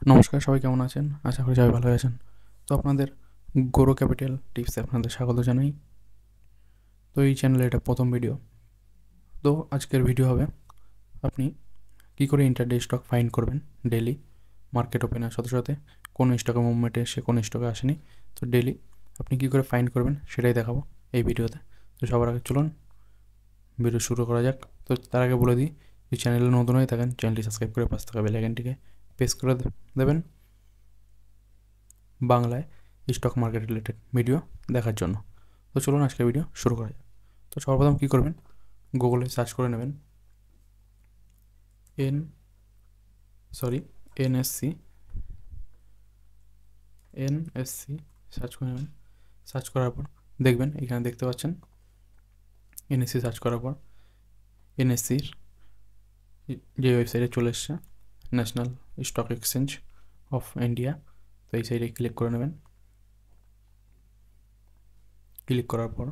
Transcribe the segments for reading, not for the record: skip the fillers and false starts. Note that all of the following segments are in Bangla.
নমস্কার, সবাই কেমন আছেন? আশা করি সবাই ভালো আছেন। তো আপনাদের গ্রো ক্যাপিটাল টিপসে আপনাদের স্বাগত জানাই। তো এই চ্যানেলে এটা প্রথম ভিডিও। তো আজকের ভিডিও হবে আপনি কী করে ইন্টারডে স্টক ফাইন্ড করবেন ডেলি মার্কেট ওপেনের সাথে সাথে কোন স্টকে মুভমেন্টে এসে কোন স্টকে আসেনি। তো ডেলি আপনি কী করে ফাইন্ড করবেন সেটাই দেখাবো এই ভিডিওতে। তো সবার আগে চলুন ভিডিও শুরু করা যাক। তো তার আগে বলে দিই, এই চ্যানেলে নতুন হয়ে থাকেন চ্যানেলটি সাবস্ক্রাইব করে পাশে থাকা বেল আইকনটিকে প্রেস করে দেবেন বাংলায় স্টক মার্কেট রিলেটেড ভিডিও দেখার জন্য। তো চলুন আজকে ভিডিও শুরু করা যাক। তো সর্বপ্রথম কী করবেন, গুগলে সার্চ করে নেবেন এনএসসি সার্চ করে নেবেন। সার্চ করার পর দেখবেন এখানে দেখতে পাচ্ছেন এনএসসি সার্চ করার পর এনএসসির যে ওয়েবসাইটে চলে এসছে national stock exchange of India. তো এই সাইটে ক্লিক করে নেবেন। ক্লিক করার পর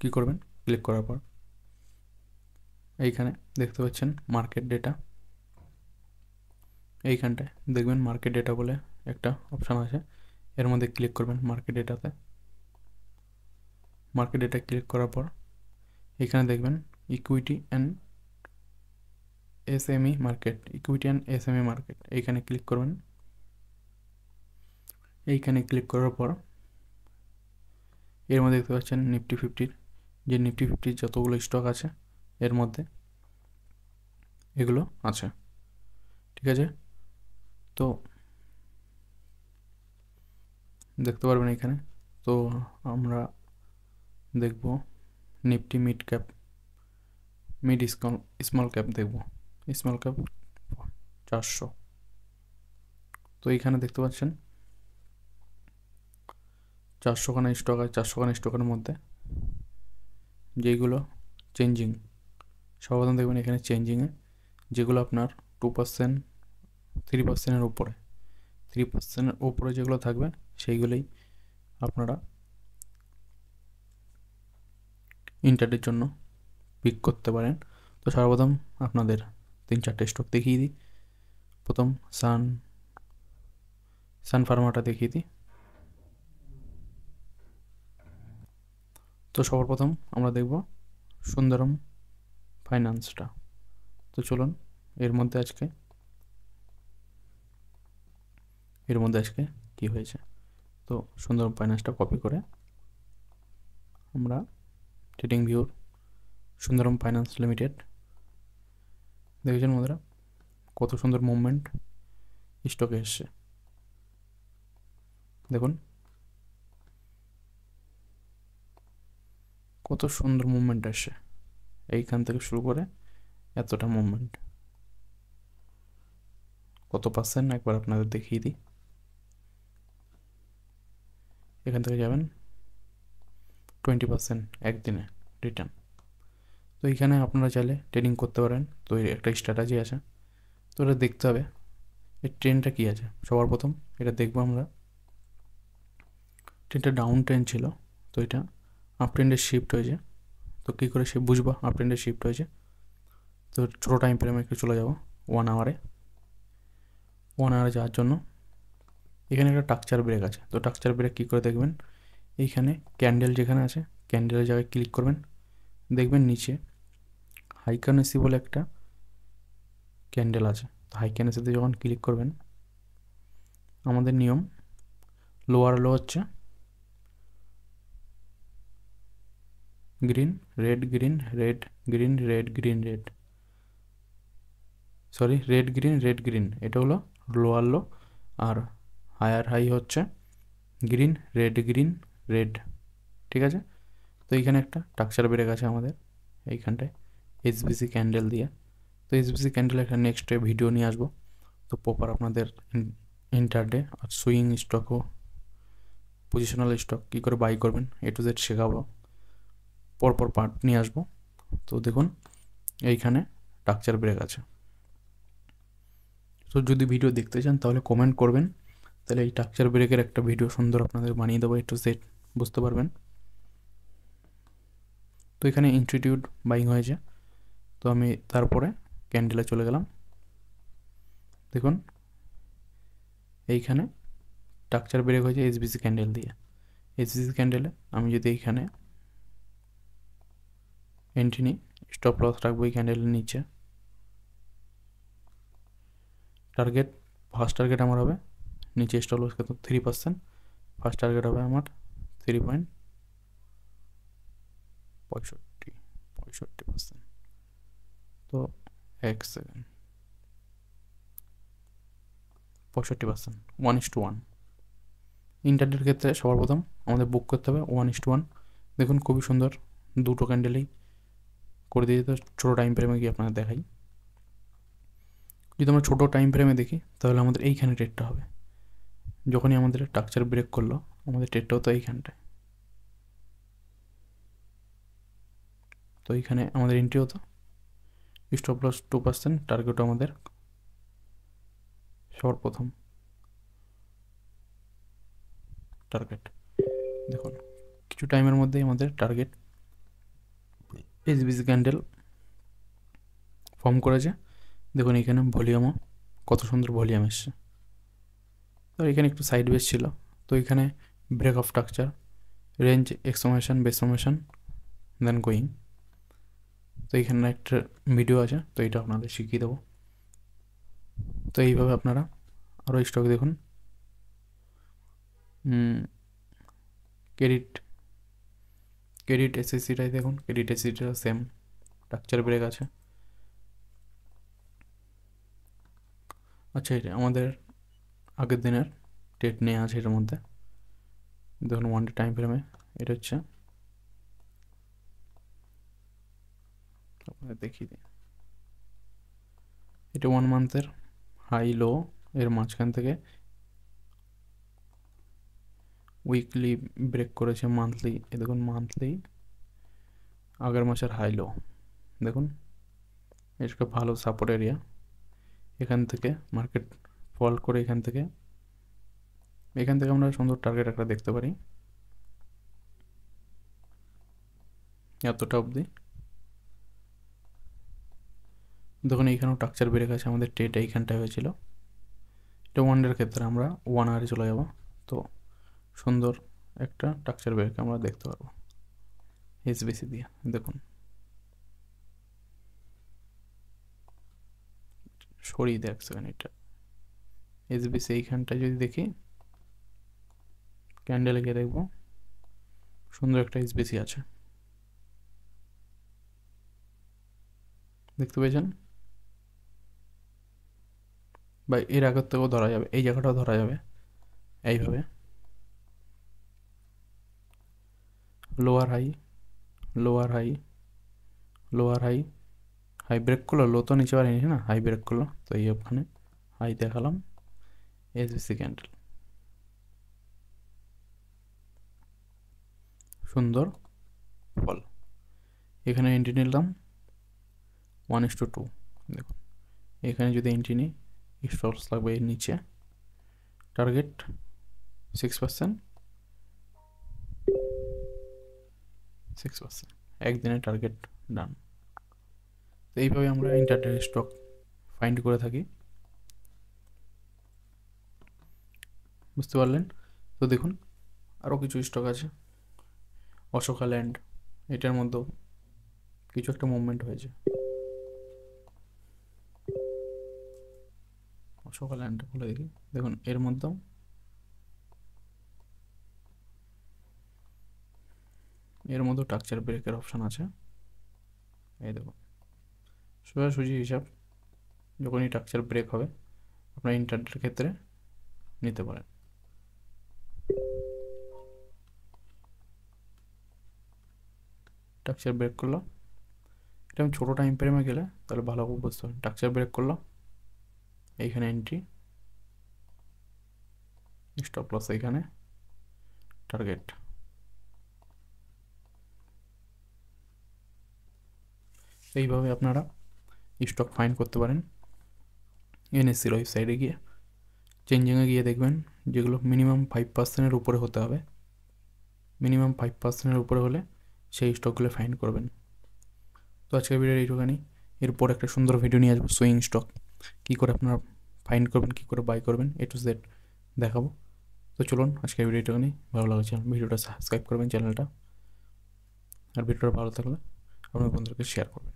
কী করবেন, ক্লিক করার পর এইখানে দেখতে পাচ্ছেন মার্কেট ডেটা। এইখানটায় দেখবেন মার্কেট ডেটা বলে একটা অপশান আছে, এর মধ্যে ক্লিক করবেন মার্কেট ডেটাতে। মার্কেট ডেটা ক্লিক করার পর এখানে দেখবেন ইকুইটি অ্যান্ড এসএমই মার্কেট, এইখানে ক্লিক করবেন। এইখানে ক্লিক করার পর এর মধ্যে দেখতে পাচ্ছেন নিফটি ফিফটির যতগুলো স্টক আছে এর মধ্যে এগুলো আছে, ঠিক আছে। তো দেখতে পারবেন এখানে। তো আমরা দেখব নিফটি স্মল ক্যাপ দেখব, স্মল ক্যাপ 400। তো এইখানে দেখতে পাচ্ছেন 400খানা স্টক আছে। 400খানা স্টকের মধ্যে যেগুলো চেঞ্জিং, সর্বপ্রথম দেখবেন এখানে চেঞ্জিংয়ে যেগুলো আপনার 2%, 3%-এর উপরে, 3%-এর উপরে যেগুলো থাকবে সেইগুলোই আপনারা ইন্টারডের জন্য পিক করতে পারেন। তো সর্বপ্রথম আপনাদের 3-4টে স্টক দেখিয়ে দিই। প্রথম সান ফার্মাটা দেখিয়ে দিই। তো সর্বপ্রথম আমরা দেখব সুন্দরম ফাইন্যান্সটা। তো চলুন এর মধ্যে আজকে কি হয়েছে। তো সুন্দরম ফাইন্যান্সটা কপি করে আমরা ট্রেডিং ভিউর সুন্দরম ফাইন্যান্স লিমিটেড দেখেছেন বন্ধুরা কত সুন্দর মুভমেন্ট স্টকে এসছে। দেখুন কত সুন্দর মুভমেন্ট আসছে, এইখান থেকে শুরু করে এতটা মুভমেন্ট, কত পার্সেন্ট একবার আপনাদের দেখিয়ে দিই। এখান থেকে যাবেন 20% একদিনে রিটার্ন। তো এইখানে আপনারা চাইলে ট্রেডিং করতে পারেন। তো একটা স্ট্র্যাটেজি আছে, তো এটা দেখতে হবে এর ট্রেন্ডটা কী আছে। সবার প্রথম এটা দেখবো আমরা, ট্রেনটা ডাউন ট্রেন্ড ছিল, তো এটা আপ ট্রেন্ডে শিফট হয়েছে। তো কী করে সে বুঝবো আপ ট্রেন্ডে শিফট হয়েছে। তো ছোটো টাইম ফ্রেমে একটু চলে যাব 1 আওয়ারে যাওয়ার জন্য এখানে একটা টাকচার ব্রেক আছে। তো টাকচার ব্রেক কী করে দেখবেন, এইখানে ক্যান্ডেল যেখানে আছে ক্যান্ডেলের জায়গায় ক্লিক করবেন। দেখবেন নিচে হাইকানেসি বলে একটা ক্যান্ডেল আছে। তো হাইকানেসিতে যখন ক্লিক করবেন আমাদের নিয়ম লোয়ার লো হচ্ছে green red green red green red green red, sorry red green red green, এটা হলো লোয়ার লো। আর হায়ার হাই হচ্ছে গ্রিন রেড, ঠিক আছে। তো এইখানে একটা টাকচার বেড়ে গেছে আমাদের এইখানটায় এসবিসি ক্যান্ডেল দিয়ে। তো এসবিসি ক্যান্ডেল একটা নেক্সট ভিডিও নিয়ে আসবো। তো প্রপার আপনাদের ইন্টারডে আর সুইং স্টকও পজিশনাল স্টক কী করে বাই করবেন A to Z শেখাবো, পরপর পার্ট নিয়ে আসবো। তো দেখুন এইখানে টাকচার ব্রেক আছে। তো যদি ভিডিও দেখতে চান তাহলে কমেন্ট করবেন, তাহলে এই টাকচার ব্রেকের একটা ভিডিও সুন্দর আপনাদের বানিয়ে দেবো A to Z, বুঝতে পারবেন। তো এখানে ইনস্টিটিউট বাইং হয়েছে। তো আমি তারপরে ক্যান্ডেলে চলে গেলাম। দেখুন এইখানে স্ট্রাকচার ব্রেক হয়েছে এসবিসি ক্যান্ডেল দিয়ে। এসবিসি ক্যান্ডেলে আমি যদি এইখানে এন্ট্রি নিই, স্টপ লস রাখবো এই ক্যান্ডেলের নিচে। টার্গেট, ফার্স্ট টার্গেট আমার হবে নিচে স্টপ লস কত 3%, ফার্স্ট টার্গেট হবে আমার 3.65%। তো 1 সেকেন্ড, 65%, 1:1। ইন্টারনেটের ক্ষেত্রে সবার প্রথম আমাদের বুক করতে হবে 1:1। দেখুন খুবই সুন্দর, দুটো ক্যান্ডেলেই করে দিয়ে। তো ছোটো টাইম ফ্রেমে গিয়ে আপনাদের দেখাই। যদি আমরা ছোটো টাইম ফ্রেমে দেখি তাহলে আমাদের এইখানে ট্রেডটা হবে। যখনই আমাদের স্ট্রাকচার ব্রেক করলো আমাদের ট্রেডটাও তো এইখানটায়। তো এইখানে আমাদের এন্ট্রি হতো, স্টপ লস 2%, টার্গেট আমাদের সবার প্রথম টার্গেট। দেখুন কিছু টাইমের মধ্যেই আমাদের টার্গেট এসবিসি ক্যান্ডেল ফর্ম করেছে। দেখুন এখানে ভলিউমও কত সুন্দর ভলিউম এসছে। তো এখানে একটু সাইড বেস ছিল, তো এখানে ব্রেক অফ স্ট্রাকচার, রেঞ্জ এক্সফরমেশন, বেসফরমেশন, দেন গোয়িং। তো এইখানে একটা ভিডিও আছে, তো এটা আপনাদের শিখিয়ে দেবো। তো এইভাবে আপনারা আরও স্টক দেখুন, ক্রেডিট এসএসসিটাই দেখুন, ক্রেডিট এসএসসিটা সেম স্ট্রাকচার ব্রেক আছে। আচ্ছা, এটা আমাদের আগের দিনের ট্রেড নেওয়া আছে এটার মধ্যে। দেখুন 1 ডে টাইম ফ্রেমে এটা হচ্ছে, আপনাদের দেখিয়ে দিই। এটা 1 মান্থের হাই লো এর মাঝখান থেকে উইকলি ব্রেক করেছে মান্থলি। এ দেখুন মান্থলি আগের মাসের হাই লো দেখুন, এটা ভালো সাপোর্ট এরিয়া। এখান থেকে মার্কেট ফল করে এখান থেকে আমরা সুন্দর টার্গেট একটা দেখতে পারি এতটা অবধি। দেখুন এইখানেও স্ট্রাকচার ব্রেক আছে, আমাদের ট্রেড এইখানটায় হয়েছিল। এটা 1 ডের ক্ষেত্রে আমরা 1 আওয়ারে চলে যাব। তো সুন্দর একটা স্ট্রাকচার ব্রেক আমরা দেখতে পারবো এসবিসি দিয়ে। দেখুন সরিয়ে দেখ সেকেন্ড, এটা এসবিসি এইখানটায় যদি দেখি ক্যান্ডেলে গিয়ে দেখবো সুন্দর একটা এসবিসি আছে, দেখতে পেয়েছেন? বা এর আগের থেকেও ধরা যাবে, এই জায়গাটাও ধরা যাবে এইভাবে। Lower high, lower high, lower high, high break করলো, লো তো নিচে পারিনি না, হাই ব্রেক করলো। তো এই ওখানে হাই দেখালাম এসবিসি ক্যান্ডেল, সুন্দর ফল। এখানে এন্ট্রি নিলাম 1:2। দেখুন এখানে যদি এন্ট্রি নিই স্টপস লাগবে এর নিচে, টার্গেট 6%, 6%, একদিনের টার্গেট ডান। তো এইভাবে আমরা ইন্টারডে স্টক ফাইন্ড করে থাকি, বুঝতে পারলেন? তো দেখুন আরও কিছু স্টক আছে, অশোকা ল্যান্ড, এটার মধ্যেও কিছু একটা মুভমেন্ট হয়েছে। অশোকা ল্যান্ডটা খুলে দেখি, দেখুন এর মধ্যেও স্ট্রাকচার ব্রেকের অপশান আছে। এই দেখুন সোজাসুজি হিসাব, যখনই স্ট্রাকচার ব্রেক হবে আপনার ইন্টারডের ক্ষেত্রে নিতে পারেন। স্ট্রাকচার ব্রেক করলো, এটা আমি ছোটো টাইম ফ্রেমে গেলে তাহলে ভালো বুঝতে পারেন। স্ট্রাকচার ব্রেক করলো, এইখানে এন্ট্রি, স্টপ লস এইখানে, টার্গেট। এইভাবে আপনারা স্টক ফাইন্ড করতে পারেন। এনএসসির ওয়েবসাইটে গিয়ে চেঞ্জিংয়ে গিয়ে দেখবেন যেগুলো মিনিমাম 5%-এর উপরে হতে হবে, মিনিমাম 5%-এর উপরে হলে সেই স্টকগুলো ফাইন্ড করবেন। তো আজকের ভিডিও এইটুখানি। এরপর একটা সুন্দর ভিডিও নিয়ে আসবো সুইং স্টক কী করে আপনারা ফাইন্ড করবেন, কী করে বাই করবেন, A to Z দেখাবো। তো চলুন আজকের ভিডিওটা নিয়ে, ভালো লাগছে ভিডিওটা সাবস্ক্রাইব করবেন চ্যানেলটা, আর ভিডিওটা ভালো থাকলে আপনার বন্ধুদেরকে শেয়ার করবেন।